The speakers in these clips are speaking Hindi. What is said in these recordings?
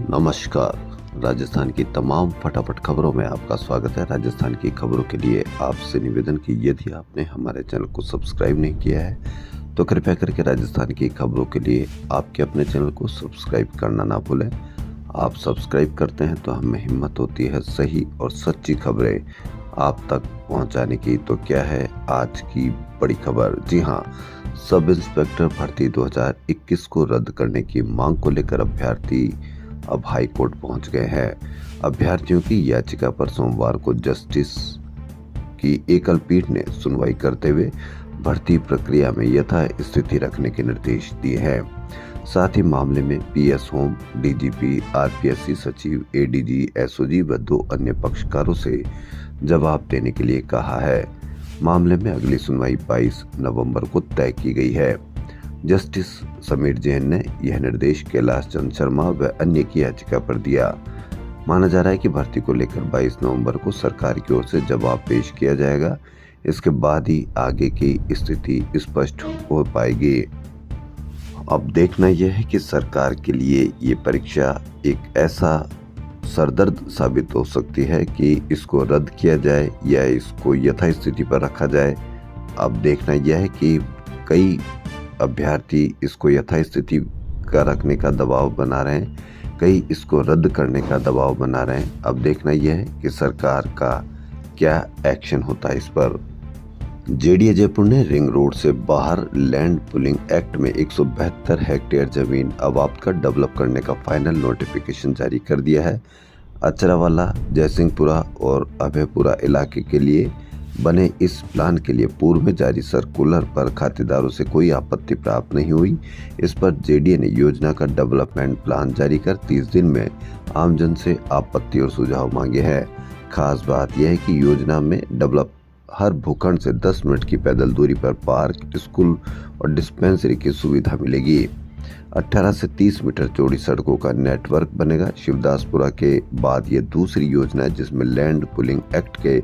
नमस्कार। राजस्थान की तमाम फटाफट खबरों में आपका स्वागत है। राजस्थान की खबरों के लिए आपसे निवेदन कि यदि आपने हमारे चैनल को सब्सक्राइब नहीं किया है तो कृपया करके राजस्थान की खबरों के लिए आपके अपने चैनल को सब्सक्राइब करना ना भूलें। आप सब्सक्राइब करते हैं तो हमें हिम्मत होती है सही और सच्ची खबरें आप तक पहुंचाने की। तो क्या है आज की बड़ी खबर? जी हाँ, सब इंस्पेक्टर भर्ती 2021 को रद्द करने की मांग को लेकर अभ्यर्थी अब हाई कोर्ट पहुंच गए हैं। अभ्यर्थियों की याचिका पर सोमवार को जस्टिस की एकल पीठ ने सुनवाई करते हुए भर्ती प्रक्रिया में यथा स्थिति रखने के निर्देश दिए हैं। साथ ही मामले में पीएस होम, डीजीपी, आरपीएससी सचिव, एडीजी, एसओजी व 2 अन्य पक्षकारों से जवाब देने के लिए कहा है। मामले में अगली सुनवाई 22 नवंबर को तय की गई है। जस्टिस समीर जैन ने यह निर्देश कैलाश चंद्र शर्मा व अन्य की याचिका पर दिया। माना जा रहा है कि भर्ती को लेकर 22 नवंबर को सरकार की ओर से जवाब पेश किया जाएगा। इसके बाद ही आगे की स्थिति स्पष्ट हो पाएगी। अब देखना यह है कि सरकार के लिए ये परीक्षा एक ऐसा सरदर्द साबित हो सकती है कि इसको रद्द किया जाए या इसको यथास्थिति पर रखा जाए। अब देखना यह है कि कई अभ्यर्थी इसको यथास्थिति का रखने का दबाव बना रहे हैं, कई इसको रद्द करने का दबाव बना रहे हैं। अब देखना यह है कि सरकार का क्या एक्शन होता है इस पर। जेडीए जयपुर ने रिंग रोड से बाहर लैंड पुलिंग एक्ट में 172 हेक्टेयर जमीन अबाप्त कर डेवलप करने का फाइनल नोटिफिकेशन जारी कर दिया है। अचरावाला, जयसिंहपुरा और अभयपुरा इलाके के लिए बने इस प्लान के लिए पूर्व में जारी सर्कुलर पर खातेदारों से कोई आपत्ति प्राप्त नहीं हुई। इस पर जेडीए ने योजना का डेवलपमेंट प्लान जारी कर 30 दिन में आमजन से आपत्ति और सुझाव मांगे हैं। खास बात यह है कि योजना में डेवलप हर भूखंड से 10 मिनट की पैदल दूरी पर पार्क, स्कूल और डिस्पेंसरी की सुविधा मिलेगी। 18 से 30 मीटर चौड़ी सड़कों का नेटवर्क बनेगा। शिवदासपुरा के बाद ये दूसरी योजना है जिसमें लैंड पुलिंग एक्ट के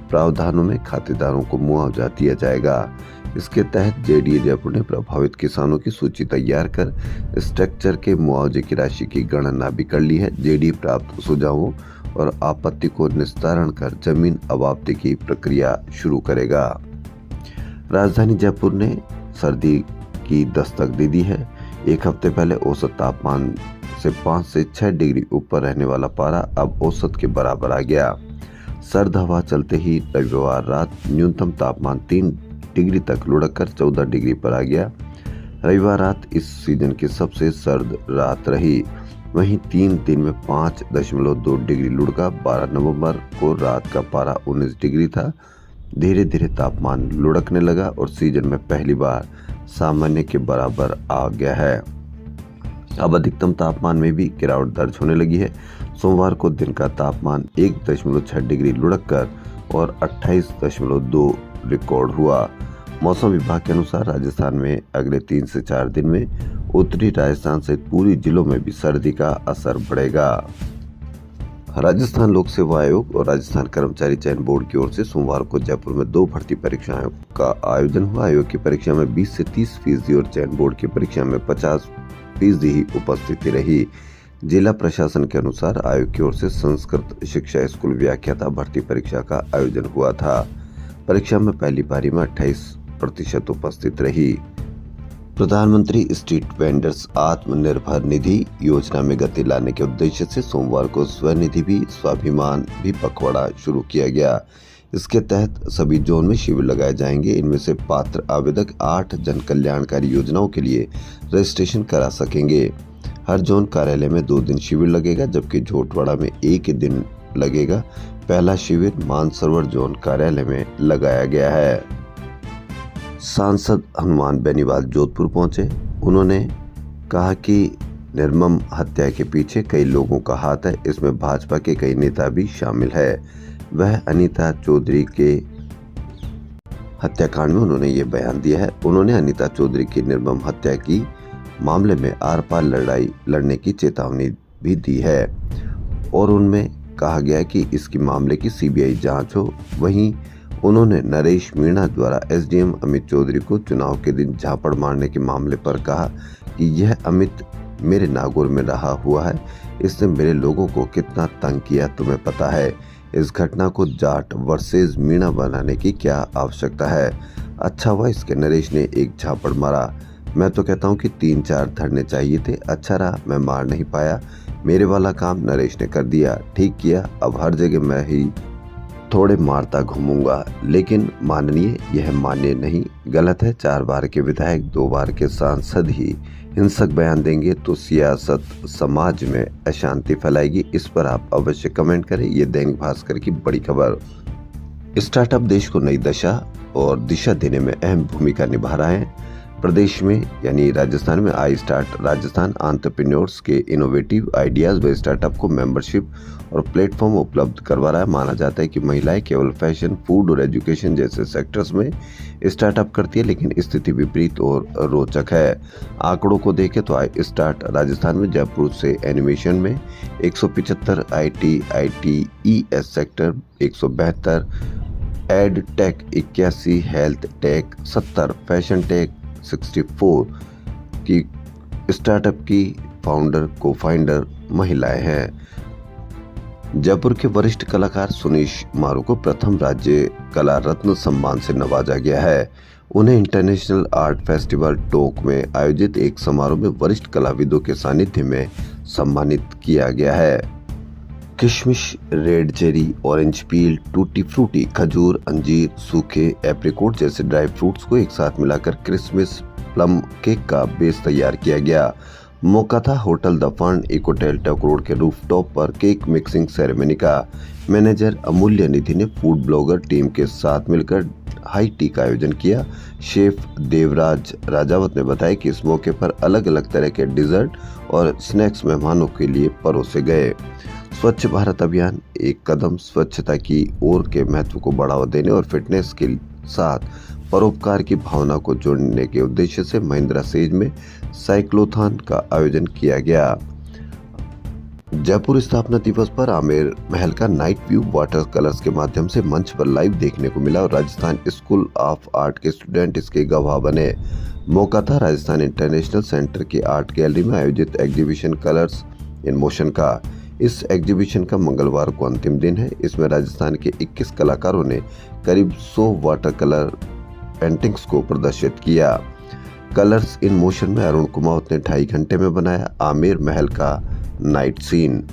प्रावधानों में खातेदारों को मुआवजा दिया जाएगा। इसके तहत जेडीए जयपुर ने प्रभावित किसानों की सूची तैयार कर स्ट्रक्चर के मुआवजे की राशि की गणना भी कर ली है। जेडीए प्राप्त सुझावों और आपत्ति को निस्तारण कर जमीन अबाप्ती की प्रक्रिया शुरू करेगा। राजधानी जयपुर ने सर्दी की दस्तक दे दी है। एक हफ्ते पहले औसत तापमान से 5 से 6 डिग्री ऊपर रहने वाला पारा अब औसत के बराबर आ गया। सर्द हवा चलते ही रविवार रात न्यूनतम तापमान 3 डिग्री तक लुढ़क कर 14 डिग्री पर आ गया। रविवार रात इस सीजन की सबसे सर्द रात रही। वहीं 3 दिन में 5.2 डिग्री लुढ़का। 12 नवंबर को रात का पारा 19 डिग्री था। धीरे धीरे तापमान लुढ़कने लगा और सीजन में पहली बार सामान्य के बराबर आ गया है। अब अधिकतम तापमान में भी गिरावट दर्ज होने लगी है। सोमवार को दिन का तापमान 1.6 डिग्री लुढ़क कर और 28.2 रिकॉर्ड हुआ। मौसम विभाग के अनुसार राजस्थान में अगले 3 से 4 दिन में उत्तरी राजस्थान सहित पूरी जिलों में भी सर्दी का असर बढ़ेगा। राजस्थान लोक सेवा आयोग और राजस्थान कर्मचारी चयन बोर्ड की ओर से सोमवार को जयपुर में 2 भर्ती परीक्षाओं का आयोजन हुआ। आयोग की परीक्षा में 20 से 30% और चयन बोर्ड की परीक्षा में 50% ही उपस्थिति रही। जिला प्रशासन के अनुसार आयोग की ओर से संस्कृत शिक्षा स्कूल व्याख्याता भर्ती परीक्षा का आयोजन हुआ था। परीक्षा में पहली पारी में 28% उपस्थित रही। प्रधानमंत्री स्ट्रीट वेंडर्स आत्मनिर्भर निधि योजना में गति लाने के उद्देश्य से सोमवार को स्वनिधि भी स्वाभिमान भी पखवाड़ा शुरू किया गया। इसके तहत सभी जोन में शिविर लगाए जाएंगे। इनमें से पात्र आवेदक 8 जन कल्याणकारी योजनाओं के लिए रजिस्ट्रेशन करा सकेंगे। हर जोन कार्यालय में 2 दिन शिविर लगेगा जबकि झोटवाड़ा में 1 ही दिन लगेगा। पहला शिविर मानसरोवर जोन कार्यालय में लगाया गया है। सांसद हनुमान बेनीवाल जोधपुर पहुंचे। उन्होंने कहा कि निर्मम हत्या के पीछे कई लोगों का हाथ है। इसमें भाजपा के कई नेता भी शामिल है। वह अनीता चौधरी के हत्याकांड में उन्होंने ये बयान दिया है। उन्होंने अनीता चौधरी की निर्मम हत्या की मामले में आर पार लड़ाई लड़ने की चेतावनी भी दी है और उनमें कहा गया कि इसकी मामले की सीबीआई जांच हो। वहीं उन्होंने नरेश मीणा द्वारा एसडीएम अमित चौधरी को चुनाव के दिन झापड़ मारने के मामले पर कहा कि यह अमित मेरे नागौर में रहा हुआ है। इसने मेरे लोगों को कितना तंग किया तुम्हें पता है। इस घटना को जाट वर्सेस मीणा बनाने की क्या आवश्यकता है। अच्छा हुआ इसके नरेश ने एक झापड़ मारा। मैं तो कहता हूँ कि 3-4 धरने चाहिए थे। अच्छा रहा मैं मार नहीं पाया। मेरे वाला काम नरेश ने कर दिया। ठीक किया। अब हर जगह मैं ही थोड़े मारता घूमूंगा। लेकिन माननीय, यह मान्य नहीं, गलत है। 4 बार के विधायक, 2 बार के सांसद ही हिंसक बयान देंगे तो सियासत समाज में अशांति फैलाएगी। इस पर आप अवश्य कमेंट करें। ये दैनिक भास्कर की बड़ी खबर। स्टार्टअप देश को नई दशा और दिशा देने में अहम भूमिका निभा रहा है। प्रदेश में यानी राजस्थान में आई स्टार्ट राजस्थान एंटरप्रेन्योर्स के इनोवेटिव आइडियाज व स्टार्टअप को मेंबरशिप और प्लेटफॉर्म उपलब्ध करवा रहा है। माना जाता है कि महिलाएं केवल फैशन, फूड और एजुकेशन जैसे सेक्टर्स में स्टार्टअप करती है, लेकिन स्थिति विपरीत और रोचक है। आंकड़ों को देखें तो आई स्टार्ट राजस्थान में जयपुर से एनिमेशन में 175, ITES sector 172, ed tech 81, health tech 70, fashion tech 64 की स्टार्टअप की फाउंडर को फाइंडर महिलाएं हैं। जयपुर के वरिष्ठ कलाकार सुनीश मारू को प्रथम राज्य कला रत्न सम्मान से नवाजा गया है। उन्हें इंटरनेशनल आर्ट फेस्टिवल टोक में आयोजित एक समारोह में वरिष्ठ कलाविदों के सानिध्य में सम्मानित किया गया है। किशमिश, red cherry, orange peel, tutti frutti, खजूर, अंजीर, सूखे एप्रिकॉट जैसे ड्राई फ्रूट्स को एक साथ मिलाकर क्रिसमस प्लम केक का बेस तैयार किया गया। मौका था hotel the Fern Ecotel Tonk road के रूफटॉप पर केक मिक्सिंग सेरेमनी का। मैनेजर अमूल्य निधि ने फूड ब्लॉगर टीम के साथ मिलकर हाई टी का आयोजन किया। शेफ देवराज राजावत ने बताया कि इस मौके पर अलग अलग तरह के डिजर्ट और स्नैक्स मेहमानों के लिए परोसे गए। स्वच्छ भारत अभियान एक कदम स्वच्छता की ओर के महत्व को बढ़ावा देने और फिटनेस के साथ परोपकार की भावना को जोड़ने के उद्देश्य से महिंद्रा सेज में साइक्लोथॉन का आयोजन किया गया। जयपुर स्थापना दिवस पर आमेर महल का नाइट व्यू वाटर कलर्स के माध्यम से मंच पर लाइव देखने को मिला और राजस्थान स्कूल ऑफ आर्ट के स्टूडेंट इसके गवाह बने। मौका था राजस्थान इंटरनेशनल सेंटर की आर्ट गैलरी में आयोजित एग्जीबिशन कलर्स इन मोशन का। इस एग्जीबिशन का मंगलवार को अंतिम दिन है। इसमें राजस्थान के 21 कलाकारों ने करीब 100 वाटर कलर पेंटिंग्स को प्रदर्शित किया। कलर्स इन मोशन में अरुण कुमावत ने 2.5 घंटे में बनाया आमेर महल का नाइट सीन।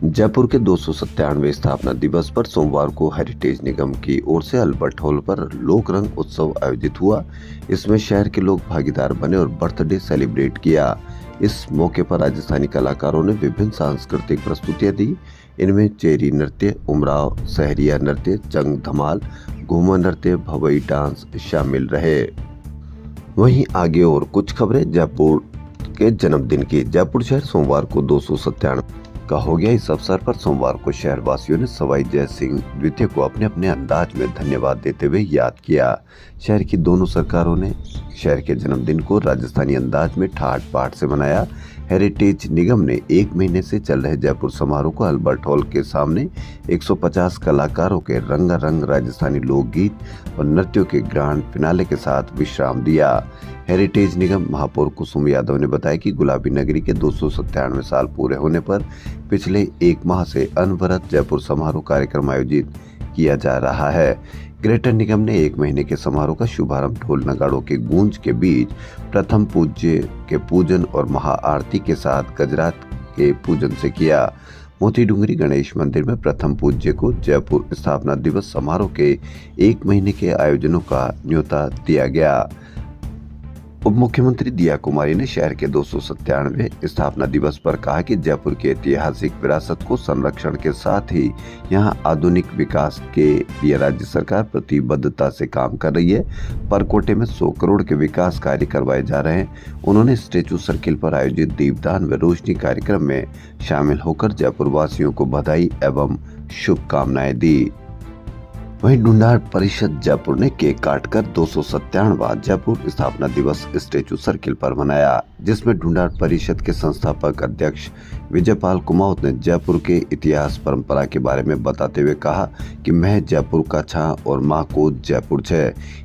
जयपुर के 297वें स्थापना दिवस पर सोमवार को हेरिटेज निगम की ओर से अल्बर्ट हॉल पर लोक रंग उत्सव आयोजित हुआ। इसमें शहर के लोग भागीदार बने और बर्थडे सेलिब्रेट किया। इस मौके पर राजस्थानी कलाकारों ने विभिन्न सांस्कृतिक प्रस्तुतियां दी। इनमें चेरी नृत्य, उमराव, सहरिया नृत्य, जंग धमाल, घूमर नृत्य, भवई डांस शामिल रहे। वहीं आगे और कुछ खबरें जयपुर के जन्मदिन की। जयपुर शहर सोमवार को 297 का हो गया। इस अवसर पर सोमवार को शहर वासियों ने सवाई जय सिंह द्वितीय को अपने अपने अंदाज में धन्यवाद देते हुए याद किया। शहर की दोनों सरकारों ने शहर के जन्मदिन को राजस्थानी अंदाज में ठाट बाट से मनाया। हेरिटेज निगम ने 1 महीने से चल रहे जयपुर समारोह को अल्बर्ट हॉल के सामने 150 कलाकारों के रंगारंग राजस्थानी लोकगीत और नृत्यों के ग्रैंड फिनाले के साथ विश्राम दिया। हेरिटेज निगम महापौर कुसुम यादव ने बताया कि गुलाबी नगरी के 297 साल पूरे होने पर पिछले 1 माह से अनवरत जयपुर समारोह कार्यक्रम आयोजित किया जा रहा है। ग्रेटर निगम ने 1 महीने के समारोह का शुभारंभ ढोल नगाड़ों के गूंज के बीच प्रथम पूज्य के पूजन और महाआरती के साथ गजरात के पूजन से किया। मोती डूंगरी गणेश मंदिर में प्रथम पूज्य को जयपुर स्थापना दिवस समारोह के 1 महीने के आयोजनों का न्योता दिया गया। उप मुख्यमंत्री दिया कुमारी ने शहर के 297वें स्थापना दिवस पर कहा कि जयपुर की ऐतिहासिक विरासत को संरक्षण के साथ ही यहां आधुनिक विकास के लिए राज्य सरकार प्रतिबद्धता से काम कर रही है। परकोटे में 100 करोड़ के विकास कार्य करवाए जा रहे हैं। उन्होंने स्टेचू सर्किल पर आयोजित दीपदान व रोशनी कार्यक्रम में शामिल होकर जयपुर वासियों को बधाई एवं शुभकामनाएं दी। वहीं ढूंढाड़ परिषद जयपुर ने केक काटकर 297वां जयपुर स्थापना दिवस स्टैचू सर्किल पर मनाया, जिसमें ढूंढाड़ परिषद के संस्थापक अध्यक्ष विजयपाल कुमावत ने जयपुर के इतिहास परंपरा के बारे में बताते हुए कहा कि मैं जयपुर का छा और माँ को जयपुर छे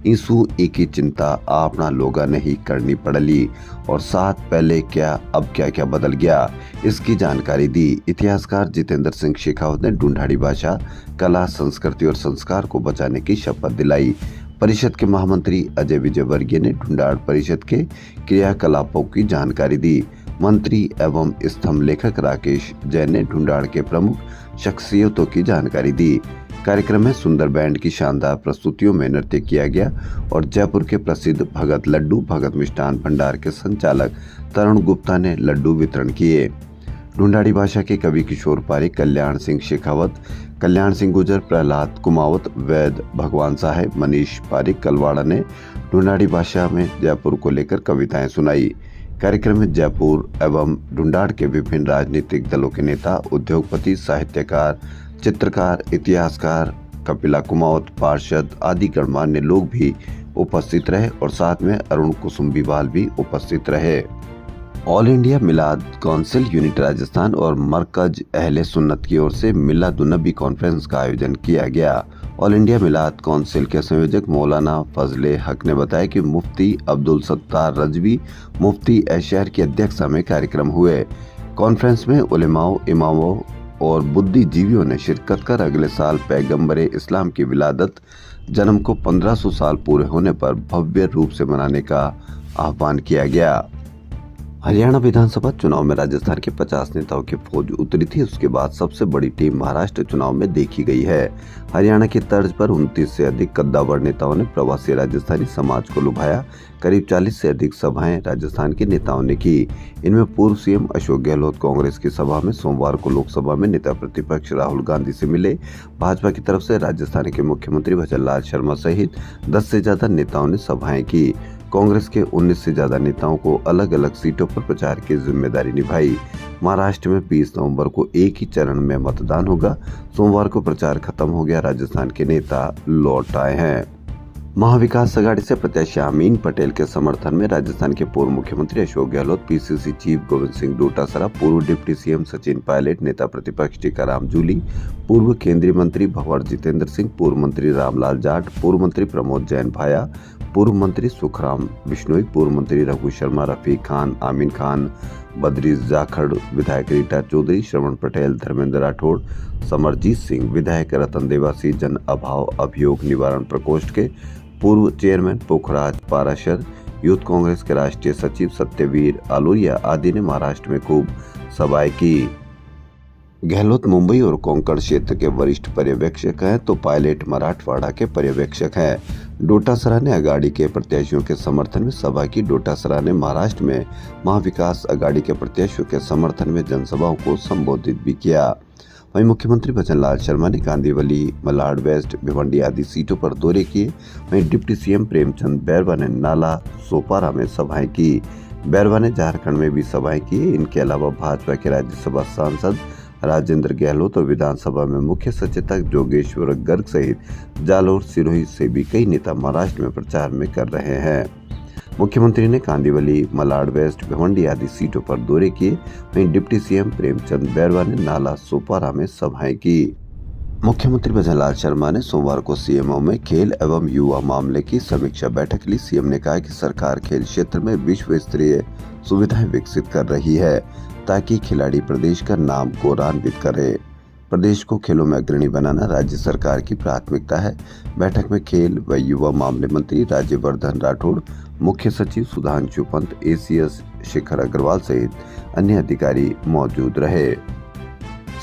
ईसु एक ही चिंता आपना लोगा नहीं करनी पड़ली और साथ पहले क्या अब क्या क्या बदल गया, इसकी जानकारी दी। इतिहासकार जितेंद्र सिंह शेखावत ने ढूंढाड़ी भाषा, कला, संस्कृति और संस्कार को बचाने की शपथ दिलाई। परिषद के महामंत्री अजय विजय वर्गीय ने ढूंढाड़ परिषद के क्रियाकलापों की जानकारी दी। मंत्री एवं स्तंभ लेखक राकेश जैन ने ढूंढाड़ के प्रमुख शख्सियतों की जानकारी दी। कार्यक्रम में सुंदर बैंड की शानदार प्रस्तुतियों में नृत्य किया गया और जयपुर के प्रसिद्ध भगत लड्डू भगत मिष्ठान भंडार के संचालक तरुण गुप्ता ने लड्डू वितरण किए। ढूंढाड़ी भाषा के कवि किशोर पारिक, कल्याण सिंह शेखावत, कल्याण सिंह गुर्जर, प्रहलाद कुमावत, वैद भगवान साहेब, मनीष पारिक कलवाड़ा ने ढूंढाड़ी भाषा में जयपुर को लेकर कविताएं सुनाई। कार्यक्रम में जयपुर एवं ढूंढाड़ के विभिन्न राजनीतिक दलों के नेता, उद्योगपति, साहित्यकार, चित्रकार, इतिहासकार, कपिला कुमावत, पार्षद आदि गणमान्य लोग भी उपस्थित रहे और साथ में अरुण कुसुम्बीवाल भी उपस्थित रहे। ऑल इंडिया मिलाद काउंसिल यूनिट राजस्थान और मरकज अहले सुन्नत की ओर से मिलादुन्नबी कॉन्फ्रेंस का आयोजन किया गया। ऑल इंडिया मिलाद काउंसिल के संयोजक मौलाना फजले हक ने बताया कि मुफ्ती अब्दुल सत्तार रजवी मुफ्ती शहर की अध्यक्षता में कार्यक्रम हुए। कॉन्फ्रेंस में उलेमाओं, इमामों और बुद्धिजीवियों ने शिरकत कर अगले साल पैगंबरे इस्लाम की विलादत जन्म को 1500 साल पूरे होने पर भव्य रूप से मनाने का आह्वान किया गया। हरियाणा विधानसभा चुनाव में राजस्थान के 50 नेताओं की फौज उतरी थी। उसके बाद सबसे बड़ी टीम महाराष्ट्र चुनाव में देखी गई है। हरियाणा की तर्ज पर 29 से अधिक कद्दावर नेताओं ने प्रवासी राजस्थानी समाज को लुभाया। करीब 40 से अधिक सभाएं राजस्थान के नेताओं ने की। इनमें पूर्व सीएम अशोक गहलोत कांग्रेस की सभा में सोमवार को लोकसभा में नेता प्रतिपक्ष राहुल गांधी से मिले। भाजपा की तरफ से राजस्थान के मुख्यमंत्री भजनलाल शर्मा सहित 10 से ज्यादा नेताओं ने सभाएं की। कांग्रेस के 19 से ज्यादा नेताओं को अलग अलग सीटों पर प्रचार की जिम्मेदारी निभाई। महाराष्ट्र में 20 नवंबर को एक ही चरण में मतदान होगा। सोमवार को प्रचार खत्म हो गया। राजस्थान के नेता लौट आए हैं। महाविकास अघाड़ी से प्रत्याशी अमीन पटेल के समर्थन में राजस्थान के पूर्व मुख्यमंत्री अशोक गहलोत, पीसीसी चीफ गोविंद सिंह डोटासरा, पूर्व डिप्टी सीएम सचिन पायलट, नेता प्रतिपक्ष टीकाराम जूली, पूर्व केंद्रीय मंत्री भंवर जितेंद्र सिंह, पूर्व मंत्री रामलाल जाट, पूर्व मंत्री प्रमोद जैन भाया, पूर्व मंत्री सुखराम बिश्नोई, पूर्व मंत्री रघु शर्मा, रफीक खान, आमीन खान, बद्री जाखड़, विधायक रीटा चौधरी, श्रवण पटेल, धर्मेंद्र राठौड़, समरजीत सिंह, विधायक रतन देवासी, जन अभाव अभियोग निवारण प्रकोष्ठ के पूर्व चेयरमैन पोखराज पाराशर, यूथ कांग्रेस के राष्ट्रीय सचिव सत्यवीर आलोरिया आदि ने महाराष्ट्र में खूब सभाएं की। गहलोत मुंबई और कोंकण क्षेत्र के वरिष्ठ पर्यवेक्षक हैं तो पायलट मराठवाड़ा के पर्यवेक्षक हैं। डोटासरा ने अघाड़ी के प्रत्याशियों के समर्थन में सभा की। डोटासरा ने महाराष्ट्र में महाविकास अघाड़ी के प्रत्याशियों के समर्थन में जनसभाओं को संबोधित भी किया। वहीं मुख्यमंत्री भजनलाल शर्मा ने कांदिवली, मलाड वेस्ट, भिवंडी आदि सीटों पर दौरे किए। वहीं डिप्टी सीएम प्रेमचंद बैरवा ने नाला सोपारा में सभाएं की। बैरवा ने झारखंड में भी सभाएं की। इनके अलावा भाजपा के राज्यसभा सांसद राजेंद्र गहलोत और विधानसभा में मुख्य सचेतक जोगेश्वर गर्ग सहित जालोर, सिरोही से भी कई नेता महाराष्ट्र में प्रचार में कर रहे हैं। मुख्यमंत्री ने कांदिवली, मलाड वेस्ट, भिवंडी आदि सीटों पर दौरे किए। वहीं डिप्टी सीएम प्रेमचंद बैरवा ने नाला सोपारा में सभाएं की। मुख्यमंत्री भजनलाल शर्मा ने सोमवार को सीएमओ में खेल एवं युवा मामले की समीक्षा बैठक ली। सीएम ने कहा कि सरकार खेल क्षेत्र में विश्व स्तरीय सुविधाएं विकसित कर रही है ताकि खिलाड़ी प्रदेश का नाम गौरवान्वित करे। प्रदेश को खेलों में अग्रणी बनाना राज्य सरकार की प्राथमिकता है। बैठक में खेल व युवा मामले मंत्री राज्यवर्धन राठौड़, मुख्य सचिव सुधांशु पंत, एसीएस शेखर अग्रवाल सहित अन्य अधिकारी मौजूद रहे।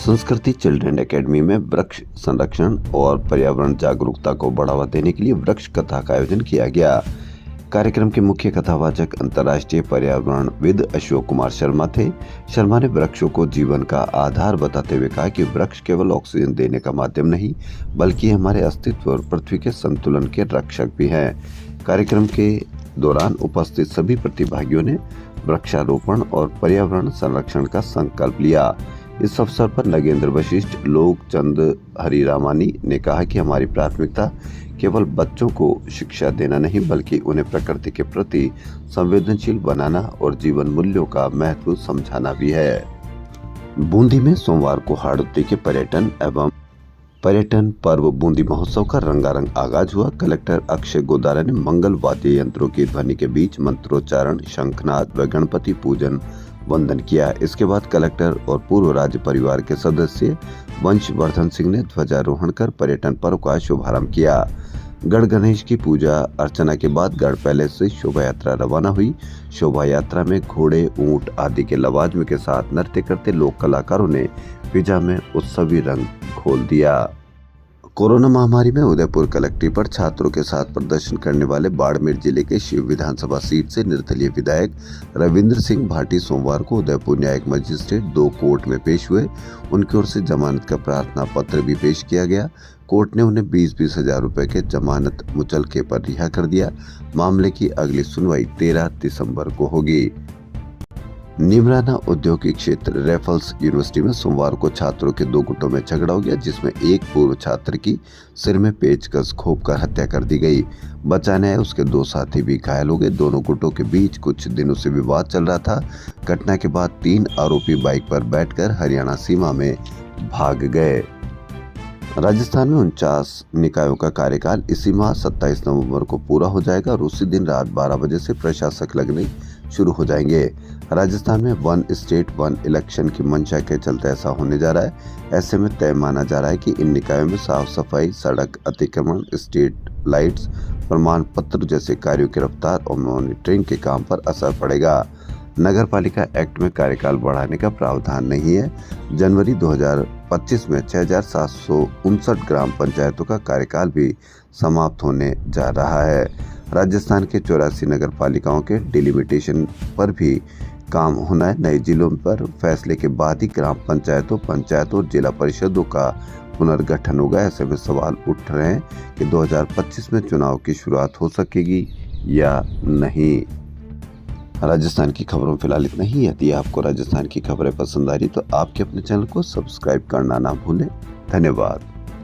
संस्कृति चिल्ड्रन एकेडमी में वृक्ष संरक्षण और पर्यावरण जागरूकता को बढ़ावा देने के लिए वृक्ष कथा का आयोजन किया गया। कार्यक्रम के मुख्य कथावाचक अंतर्राष्ट्रीय पर्यावरणविद अशोक कुमार शर्मा थे। शर्मा ने वृक्षों को जीवन का आधार बताते हुए कहा कि वृक्ष केवल ऑक्सीजन देने का माध्यम नहीं बल्कि हमारे अस्तित्व और पृथ्वी के संतुलन के रक्षक भी हैं। कार्यक्रम के दौरान उपस्थित सभी प्रतिभागियों ने वृक्षारोपण और पर्यावरण संरक्षण का संकल्प लिया। इस अवसर पर नगेंद्र वशिष्ठ, लोकचंद हरिरामानी ने कहा कि हमारी प्राथमिकता केवल बच्चों को शिक्षा देना नहीं बल्कि उन्हें प्रकृति के प्रति संवेदनशील बनाना और जीवन मूल्यों का महत्व समझाना भी है। बूंदी में सोमवार को हाड़ौती के पर्यटन पर्व बूंदी महोत्सव का रंगारंग आगाज हुआ। कलेक्टर अक्षय गोदारा ने मंगल वाद्य यंत्रों की ध्वनि के बीच मंत्रोच्चारण, शंखनाद व गणपति पूजन वंदन किया। इसके बाद कलेक्टर और पूर्व राज्य परिवार के सदस्य वंशवर्धन सिंह ने ध्वजारोहण कर पर्यटन पर्व का शुभारंभ किया। गढ़ गणेश की पूजा अर्चना के बाद गढ़ पैलेस से शोभा यात्रा रवाना हुई। शोभा यात्रा में घोड़े, ऊंट आदि के लवाजमे के साथ नृत्य करते लोक कलाकारों ने फिजा में उत्सवी रंग घोल दिया। कोरोना महामारी में उदयपुर कलेक्ट्रेट पर छात्रों के साथ प्रदर्शन करने वाले बाड़मेर जिले के शिव विधानसभा सीट से निर्दलीय विधायक रविंद्र सिंह भाटी सोमवार को उदयपुर न्यायिक मजिस्ट्रेट 2 कोर्ट में पेश हुए। उनकी ओर से जमानत का प्रार्थना पत्र भी पेश किया गया। कोर्ट ने उन्हें 20-20 हजार रुपए के जमानत मुचलके पर रिहा कर दिया। मामले की अगली सुनवाई 13 दिसंबर को होगी। निमराना औद्योगिक क्षेत्र रैफल्स यूनिवर्सिटी में सोमवार को छात्रों के 2 गुटों में झगड़ा हो गया, जिसमें एक पूर्व छात्र की सिर में पेचकस घोंपकर हत्या कर दी गई। बचाने आए उसके 2 साथी भी घायल हो गए। दोनों गुटों के बीच कुछ दिनों से विवाद चल रहा था। घटना के बाद 3 आरोपी बाइक पर बैठकर हरियाणा सीमा में भाग गए। राजस्थान में 49 निकायों का कार्यकाल इसी माह 27 नवंबर को पूरा हो जाएगा और उसी दिन रात 12 बजे से प्रशासक लगने शुरू हो जाएंगे। राजस्थान में 1 स्टेट 1 इलेक्शन की मंशा के चलते ऐसा होने जा रहा है। ऐसे में तय माना जा रहा है कि इन निकायों में साफ सफाई, सड़क अतिक्रमण, स्ट्रीट लाइट्स, प्रमाण पत्र जैसे कार्यों की रफ्तार और मॉनिटरिंग के काम पर असर पड़ेगा। नगर पालिका एक्ट में कार्यकाल बढ़ाने का प्रावधान नहीं है। जनवरी 2025 में 6759 ग्राम पंचायतों का कार्यकाल भी समाप्त होने जा रहा है। राजस्थान के 84 नगर पालिकाओं के डिलिमिटेशन पर भी काम होना है। नए जिलों पर फैसले के बाद ही ग्राम पंचायतों और जिला परिषदों का पुनर्गठन होगा। ऐसे में सवाल उठ रहे हैं कि 2025 में चुनाव की शुरुआत हो सकेगी या नहीं। राजस्थान की खबरों फिलहाल इतना ही। यदि आपको राजस्थान की खबरें पसंद आ रही तो आपके अपने चैनल को सब्सक्राइब करना ना भूलें। धन्यवाद।